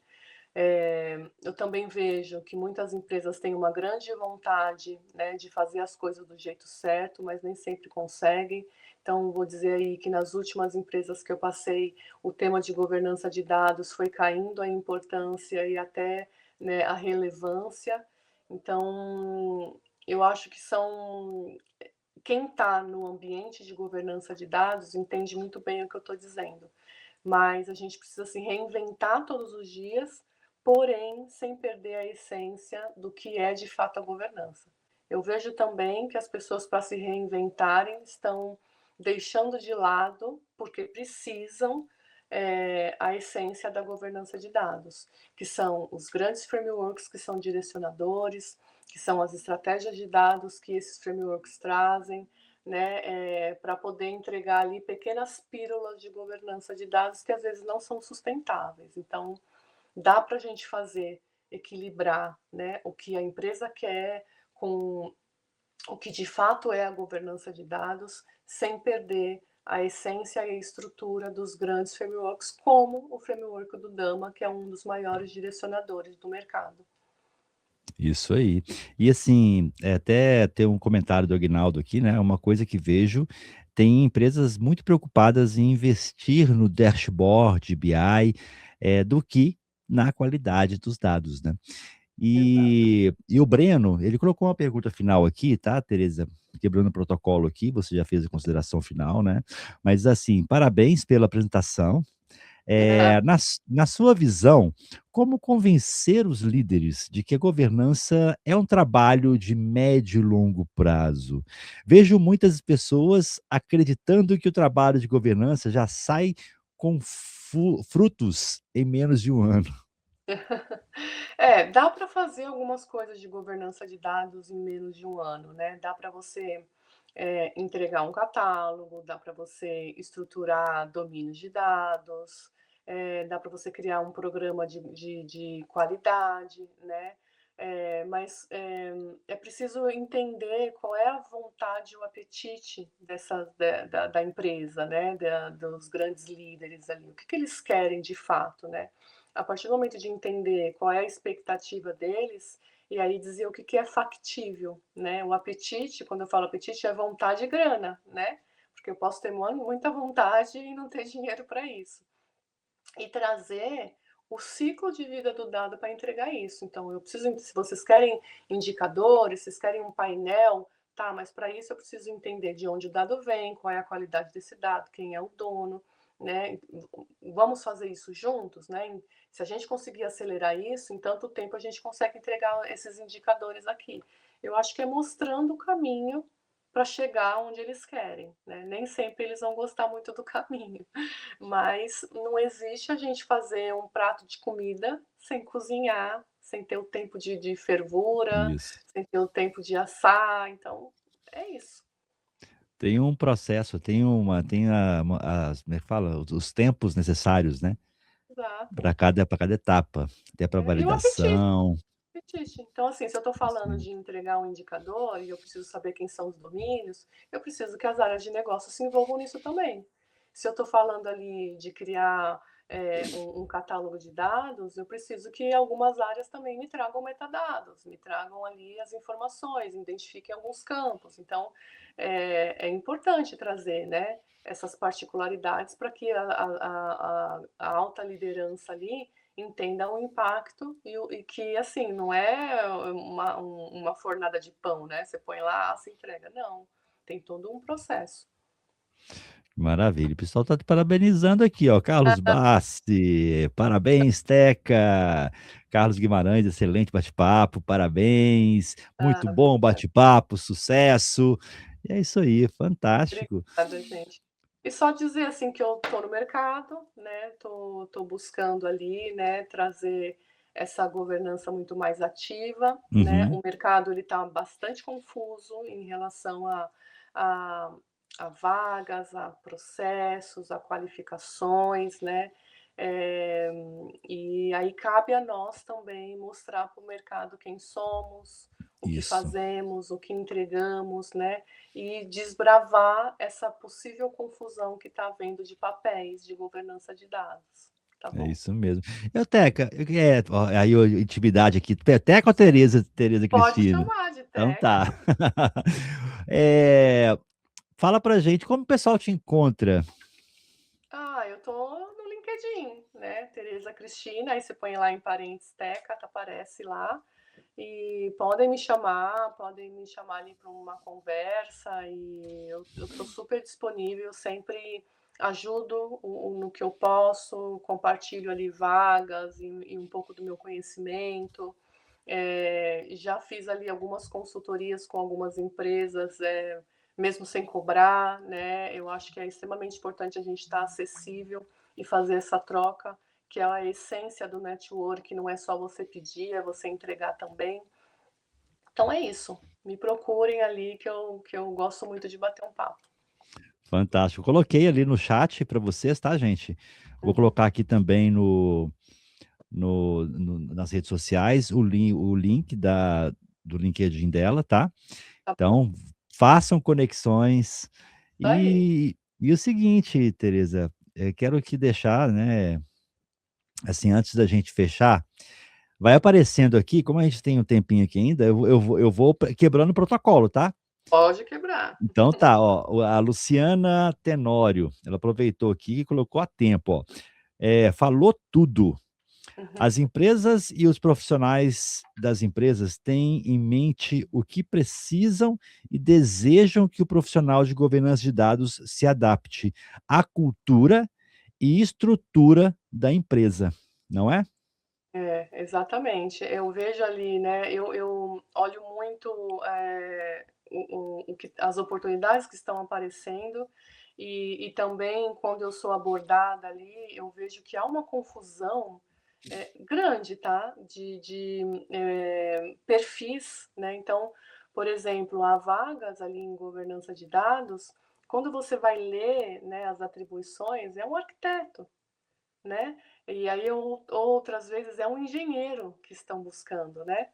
Eu também vejo que muitas empresas têm uma grande vontade, né, de fazer as coisas do jeito certo, mas nem sempre conseguem. Então, vou dizer aí que nas últimas empresas que eu passei, o tema de governança de dados foi caindo a importância e até, né, a relevância. Então, eu acho que são quem está no ambiente de governança de dados entende muito bem o que eu estou dizendo, mas a gente precisa se reinventar todos os dias, porém sem perder a essência do que é de fato a governança. Eu vejo também que as pessoas, para se reinventarem, estão deixando de lado, porque precisam, a essência da governança de dados, que são os grandes frameworks que são direcionadores, que são as estratégias de dados que esses frameworks trazem, né, para poder entregar ali pequenas pílulas de governança de dados que às vezes não são sustentáveis. Então, dá para a gente fazer, equilibrar, né, o que a empresa quer com o que de fato é a governança de dados, sem perder a essência e a estrutura dos grandes frameworks, como o framework do Dama, que é um dos maiores direcionadores do mercado. Isso aí. E assim, até tem um comentário do Aguinaldo aqui, né? Uma coisa que vejo, tem empresas muito preocupadas em investir no dashboard BI, do que na qualidade dos dados, né? Exato. E o Breno, ele colocou uma pergunta final aqui, tá, Tereza? Quebrando o protocolo aqui, você já fez a consideração final, né? Mas assim, parabéns pela apresentação. Na sua visão, como convencer os líderes de que a governança é um trabalho de médio e longo prazo? Vejo muitas pessoas acreditando que o trabalho de governança já sai com frutos em menos de um ano. Dá para fazer algumas coisas de governança de dados em menos de um ano, né. Dá para você, entregar um catálogo, dá para você estruturar domínios de dados, dá para você criar um programa de qualidade, né. Mas, é preciso entender qual é a vontade, o apetite dessa da empresa, né, dos grandes líderes ali, o que que eles querem de fato, né. A partir do momento de entender qual é a expectativa deles, e aí dizer o que que é factível, né. O apetite, quando eu falo apetite, é vontade e grana, né, porque eu posso ter muita vontade e não ter dinheiro para isso. E trazer o ciclo de vida do dado para entregar isso. Então eu preciso, se vocês querem indicadores, vocês querem um painel, tá, mas para isso eu preciso entender de onde o dado vem, qual é a qualidade desse dado, quem é o dono, né. Vamos fazer isso juntos, né. Se a gente conseguir acelerar isso, em tanto tempo a gente consegue entregar esses indicadores aqui. Eu acho que é mostrando o caminho para chegar onde eles querem, né. Nem sempre eles vão gostar muito do caminho. Mas não existe a gente fazer um prato de comida sem cozinhar, sem ter o tempo de fervura, Isso. sem ter o tempo de assar, então é isso. Tem um processo, tem como é que fala? Os tempos necessários, né, Exato. para cada etapa, até para E o apetite, validação. apetite. Então, assim, se eu estou falando Sim. de entregar um indicador e eu preciso saber quem são os domínios, eu preciso que as áreas de negócio se envolvam nisso também. Se eu estou falando ali de criar, um catálogo de dados, eu preciso que algumas áreas também me tragam metadados, me tragam ali as informações, identifiquem alguns campos. Então, é importante trazer, né, essas particularidades para que a alta liderança ali entenda o impacto e que, assim, não é uma fornada de pão, né, você põe lá, assa e entrega. Não, tem todo um processo. Maravilha. O pessoal tá te parabenizando aqui, ó. Carlos Bassi, parabéns, Teca. Carlos Guimarães, excelente bate-papo, parabéns. Ah, Muito bom bate-papo, sucesso. E é isso aí, fantástico. obrigada, gente. E só dizer, assim, que eu tô no mercado, né, tô buscando ali, né, trazer essa governança muito mais ativa, né. Uhum. O mercado ele tá bastante confuso em relação a a vagas, a processos, a qualificações, né. Eh, e aí cabe a nós também mostrar para o mercado quem somos, o que Isso. fazemos, o que entregamos, né, e desbravar essa possível confusão que está havendo de papéis, de governança de dados, tá É bom? isso mesmo. Eu, Teca, ó, aí intimidade aqui, Teca ou Tereza Pode Cristina? chamar de Então Teca. tá. É, fala pra gente como o pessoal te encontra. Eu tô no LinkedIn, né, Tereza Cristina, aí você põe lá em parênteses Teca, aparece lá. E podem me chamar ali para uma conversa e eu estou super disponível, sempre ajudo no que eu posso, compartilho ali vagas e um pouco do meu conhecimento. Já fiz ali algumas consultorias com algumas empresas, mesmo sem cobrar, né? Eu acho que é extremamente importante a gente estar acessível e fazer essa troca, que é a essência do network, não é só você pedir, é você entregar também. Então é isso. Me procurem ali que eu gosto muito de bater um papo. Fantástico. Coloquei ali no chat para vocês, tá, gente? Vou Uhum. colocar aqui também nas redes sociais o link do LinkedIn dela, tá? Tá bom. Então, façam conexões. Isso aí. E o seguinte, Tereza, quero que deixar, né, assim, antes da gente fechar, vai aparecendo aqui, como a gente tem um tempinho aqui ainda, eu vou quebrando o protocolo, tá? Pode quebrar. Então tá, ó, a Luciana Tenório, ela aproveitou aqui e colocou a tempo, ó. Falou tudo. Uhum. As empresas e os profissionais das empresas têm em mente o que precisam e desejam que o profissional de governança de dados se adapte à cultura e estrutura da empresa, não é? Exatamente. Eu vejo ali, né, eu olho muito, o que as oportunidades que estão aparecendo e também quando eu sou abordada ali, eu vejo que há uma confusão, grande, tá, de perfis, né. Então, por exemplo, há vagas ali em governança de dados, quando você vai ler, né, as atribuições, é um arquiteto, né. E aí outras vezes é um engenheiro que estão buscando, né.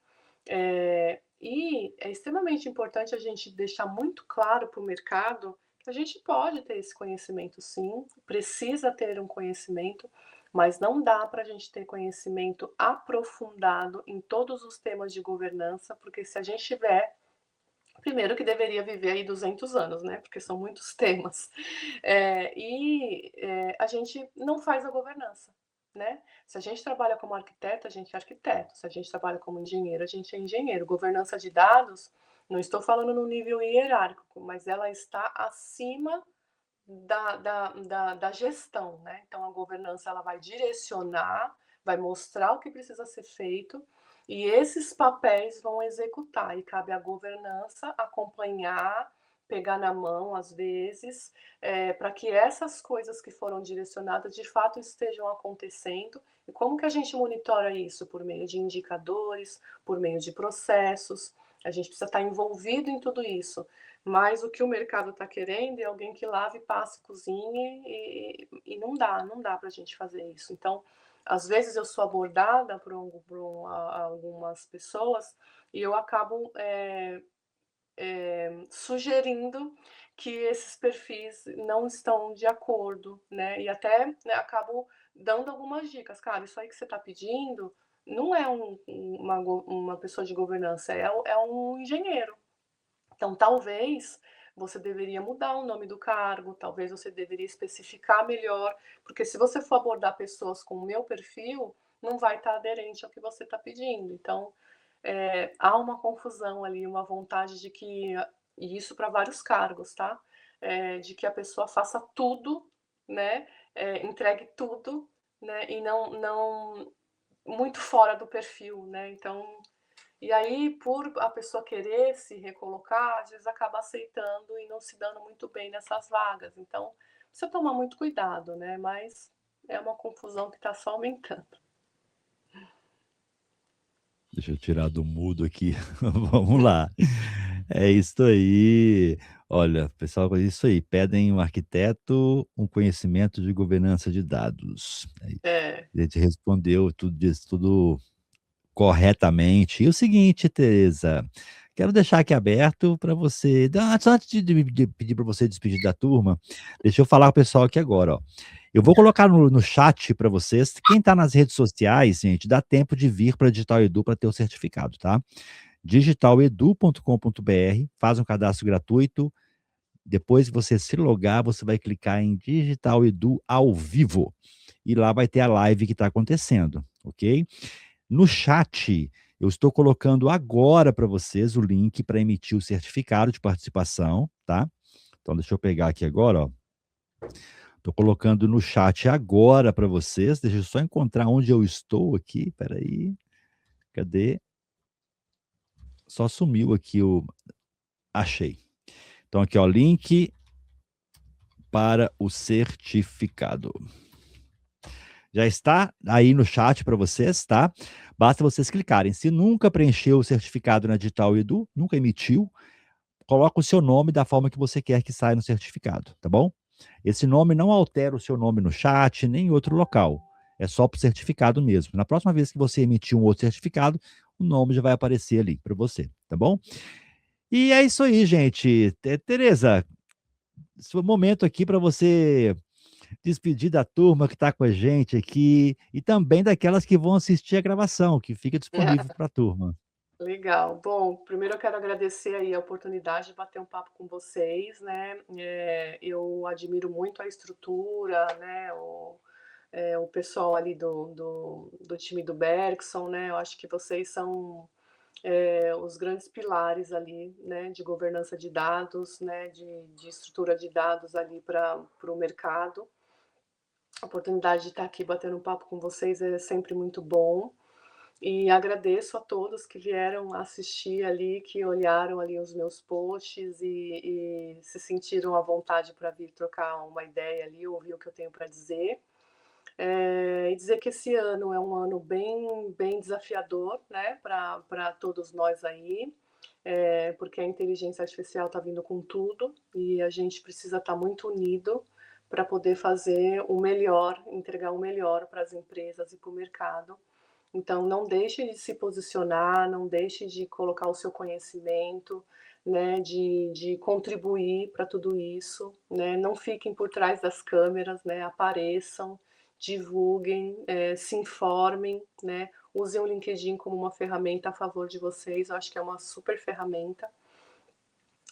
E é extremamente importante a gente deixar muito claro para o mercado que a gente pode ter esse conhecimento sim, precisa ter um conhecimento, mas não dá para a gente ter conhecimento aprofundado em todos os temas de governança, porque se a gente tiver, primeiro que deveria viver aí 200 anos, né, porque são muitos temas. A gente não faz a governança, né. Se a gente trabalha como arquiteto, a gente é arquiteto, se a gente trabalha como engenheiro, a gente é engenheiro. Governança de dados, não estou falando no nível hierárquico, mas ela está acima da gestão, né. Então a governança ela vai direcionar, vai mostrar o que precisa ser feito, e esses papéis vão executar, e cabe à governança acompanhar, pegar na mão às vezes, para que essas coisas que foram direcionadas de fato estejam acontecendo. E como que a gente monitora isso? Por meio de indicadores, por meio de processos, a gente precisa estar envolvido em tudo isso. Mas o que o mercado está querendo é alguém que lave, passe, cozinhe e não dá para a gente fazer isso. Então, às vezes eu sou abordada por algumas pessoas e eu acabo sugerindo que esses perfis não estão de acordo, né? E até né, acabo dando algumas dicas. Cara, isso aí que você está pedindo não é uma pessoa de governança, é um engenheiro. Então, talvez você deveria mudar o nome do cargo, talvez você deveria especificar melhor, porque se você for abordar pessoas com o meu perfil, não vai estar aderente ao que você está pedindo. Então, há uma confusão ali, uma vontade de que, e isso para vários cargos, tá? De que a pessoa faça tudo, né? Entregue tudo, né? E não muito fora do perfil, né? Então, e aí, por a pessoa querer se recolocar, às vezes acaba aceitando e não se dando muito bem nessas vagas. Então, precisa tomar muito cuidado, né? Mas é uma confusão que está só aumentando. Deixa eu tirar do mudo aqui. Vamos lá. É isso aí. Olha, pessoal, é isso aí, pedem um arquiteto, um conhecimento de governança de dados. Aí, É. ele te respondeu tudo isso, tudo corretamente. E o seguinte, Tereza, quero deixar aqui aberto para você, antes de pedir para você despedir da turma, deixa eu falar com o pessoal aqui agora, ó. Eu vou colocar no chat para vocês. Quem está nas redes sociais, gente, dá tempo de vir para Digital Edu para ter o certificado, tá? digitaledu.com.br, faz um cadastro gratuito. Depois que você se logar, você vai clicar em Digital Edu ao vivo. E lá vai ter a live que está acontecendo, ok? No chat, eu estou colocando agora para vocês o link para emitir o certificado de participação, tá? Então, deixa eu pegar aqui agora, ó. Estou colocando no chat agora para vocês. Deixa eu só encontrar onde eu estou aqui. Peraí. Cadê? Só sumiu aqui o. Achei. Então, aqui, ó, link para o certificado. Já está aí no chat para vocês, tá? Basta vocês clicarem. Se nunca preencheu o certificado na Digital Edu, nunca emitiu, coloca o seu nome da forma que você quer que saia no certificado, tá bom? Esse nome não altera o seu nome no chat, nem em outro local. É só para o certificado mesmo. Na próxima vez que você emitir um outro certificado, o nome já vai aparecer ali para você, tá bom? E é isso aí, gente. Tereza, esse momento aqui para você despedir da turma que está com a gente aqui e também daquelas que vão assistir a gravação, que fica disponível para a turma. Legal. Bom, primeiro eu quero agradecer aí a oportunidade de bater um papo com vocês, né. Eu admiro muito a estrutura, né, o pessoal ali do time do Bergson, né, eu acho que vocês são, os grandes pilares ali, né, de governança de dados, né, de estrutura de dados ali para o mercado. A oportunidade de estar aqui batendo um papo com vocês é sempre muito bom. E agradeço a todos que vieram assistir ali, que olharam ali os meus posts e se sentiram à vontade para vir trocar uma ideia ali, ouvir o que eu tenho para dizer. E dizer que esse ano é um ano bem desafiador, né, para todos nós aí, porque a inteligência artificial está vindo com tudo e a gente precisa estar muito unido para poder fazer o melhor, entregar o melhor para as empresas e para o mercado. Então, não deixe de se posicionar, não deixe de colocar o seu conhecimento, né, de contribuir para tudo isso, né, não fiquem por trás das câmeras, né, apareçam, divulguem, se informem, né, usem o LinkedIn como uma ferramenta a favor de vocês, eu acho que é uma super ferramenta.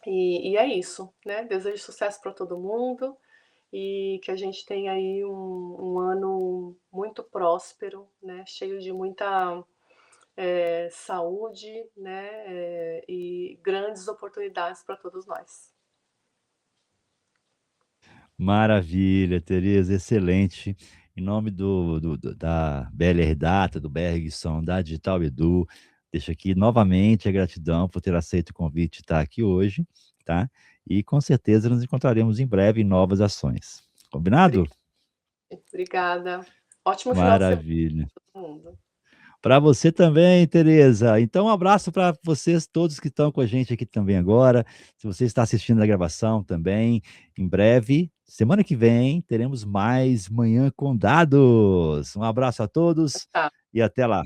E é isso, né, desejo sucesso para todo mundo e que a gente tenha aí um ano muito próspero, né, cheio de muita saúde, né, e grandes oportunidades para todos nós. Maravilha, Tereza, excelente. Em nome da BLR Data, do Bergson, da Digital Edu, deixo aqui novamente a gratidão por ter aceito o convite de estar aqui hoje, tá? E com certeza nos encontraremos em breve em novas ações. Combinado? Obrigada. Ótimo final de semana Maravilha. para todo mundo. Para você também, Tereza. Então, um abraço para vocês todos que estão com a gente aqui também agora. Se você está assistindo a gravação também, em breve, semana que vem, teremos mais Manhã com Dados. Um abraço a todos Tchau. e até lá.